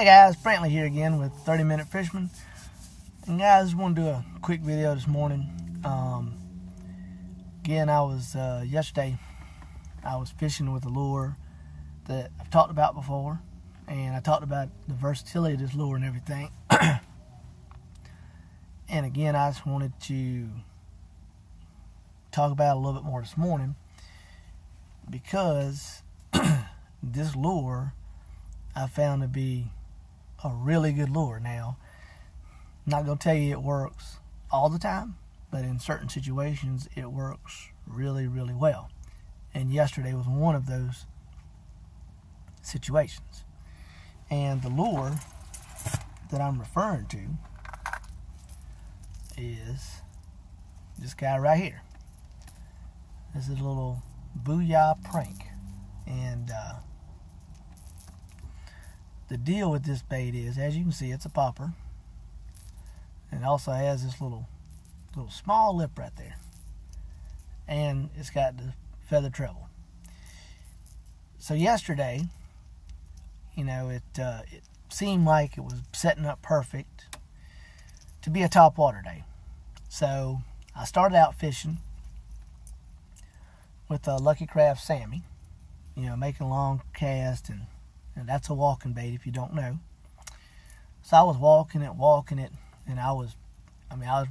Hey guys, Brantley here again with 30 Minute Fisherman. And guys, I just want to do a quick video this morning. Again, yesterday I was fishing with a lure that I've talked about before, and I talked about the versatility of this lure and everything. And again, I just wanted to talk about it a little bit more this morning because this lure I found to be a really good lure. Now, I'm not going to tell you it works all the time, but in certain situations it works really, really well. And yesterday was one of those situations. And the lure that I'm referring to is this guy right here. This is a little Booyah Prank. And the deal with this bait is, as you can see, it's a popper. And it also has this little small lip right there. And it's got the feather treble. So yesterday, it seemed like it was setting up perfect to be a topwater day. So I started out fishing with a Lucky Craft Sammy, making long cast, and that's a walking bait if you don't know. So I was walking it, and I was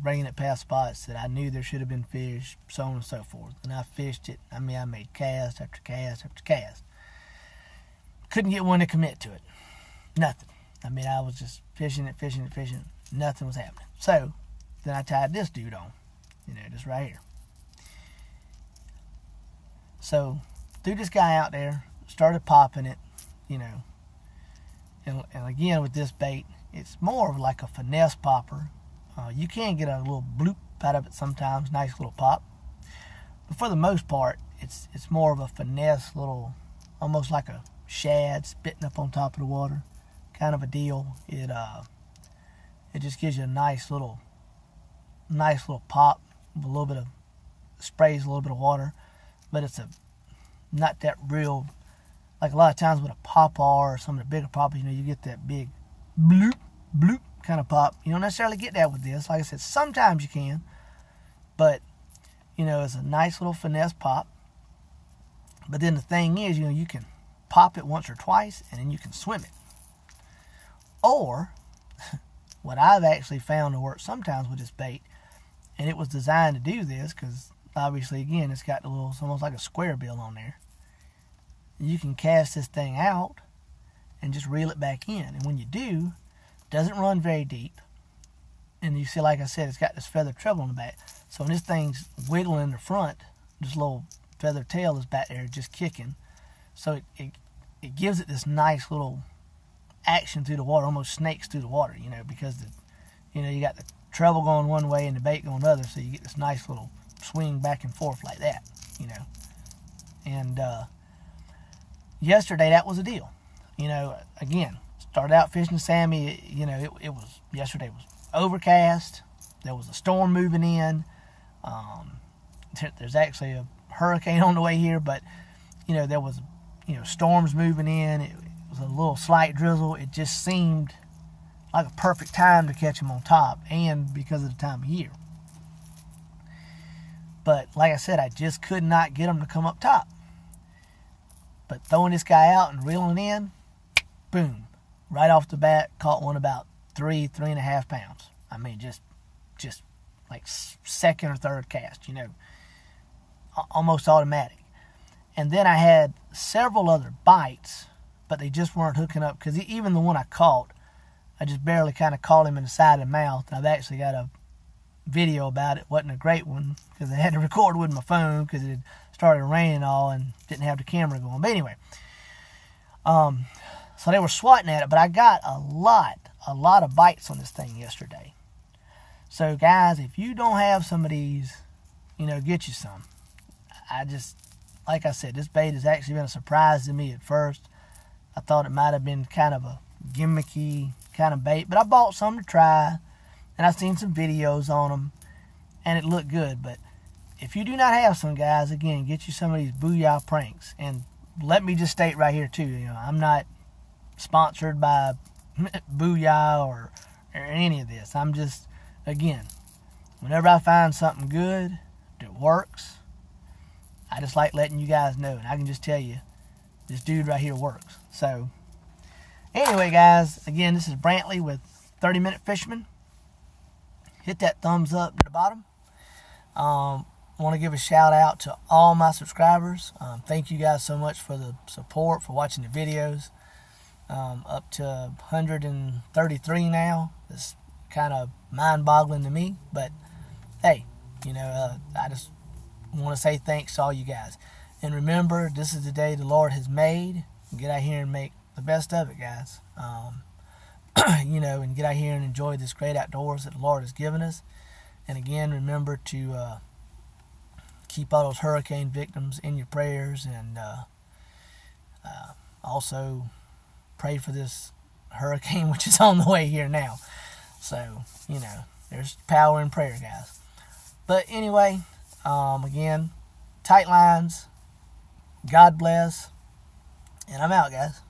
bringing it past spots that I knew there should have been fish, so on and so forth. And I fished it. I made cast after cast after cast. Couldn't get one to commit to it. Nothing. I was just fishing it. Nothing was happening. So then I tied this dude on, just right here. So threw this guy out there, started popping it, and again with this bait, it's more of like a finesse popper. You can get a little bloop out of it sometimes, nice little pop. But for the most part, it's more of a finesse little, almost like a shad spitting up on top of the water kind of a deal. It just gives you a nice little pop with a little bit of, sprays a little bit of water, but it's not that real, like a lot of times with a popper or some of the bigger poppers, you get that big bloop bloop kind of pop. You don't necessarily get that with this. Like I said, sometimes you can, but it's a nice little finesse pop. But then the thing is, you can pop it once or twice and then you can swim it. Or what I've actually found to work sometimes with this bait, and it was designed to do this because obviously, again, it's got it's almost like a square bill on there. You can cast this thing out and just reel it back in. And when you do, it doesn't run very deep. And you see, like I said, it's got this feather treble on the back. So when this thing's wiggling in the front, this little feather tail is back there just kicking. So it gives it this nice little action through the water, almost snakes through the water, because you got the treble going one way and the bait going the other, so you get this nice little swing back and forth like that, And yesterday that was a deal. Again, started out fishing Sammy. Yesterday was overcast. There was a storm moving in. There's actually a hurricane on the way here, but there was storms moving in. It was a little slight drizzle. It just seemed like a perfect time to catch them on top, and because of the time of year. But like I said, I just could not get them to come up top. But throwing this guy out and reeling in, boom, right off the bat, caught one about 3.5 pounds. Just like second or third cast, almost automatic. And then I had several other bites, but they just weren't hooking up, because even the one I caught, I just barely kind of caught him in the side of the mouth. I've actually got a video about it. Wasn't a great one because I had to record with my phone because it had started raining all and didn't have the camera going. But anyway, so they were swatting at it, but I got a lot of bites on this thing yesterday. So guys, if you don't have some of these, get you some. Like I said, this bait has actually been a surprise to me at first. I thought it might have been kind of a gimmicky kind of bait, but I bought some to try, and I've seen some videos on them, and it looked good. But if you do not have some, guys, again, get you some of these Booyah Pranks. And let me just state right here too, I'm not sponsored by Booyah or any of this. I'm just, again, whenever I find something good that works, I just like letting you guys know. And I can just tell you, this dude right here works. So, anyway, guys, again, this is Brantley with 30-Minute Fisherman. Hit that thumbs up at the bottom. Want to give a shout out to all my subscribers. Thank you guys so much for the support, for watching the videos. Up to 133 now. It's kind of mind-boggling to me, but hey, I just want to say thanks to all you guys. And remember, this is the day the Lord has made. Get out here and make the best of it, guys. And get out here and enjoy this great outdoors that the Lord has given us. And again, remember to keep all those hurricane victims in your prayers, and also pray for this hurricane, which is on the way here now. So, there's power in prayer, guys. But anyway, again, tight lines, God bless, and I'm out, guys.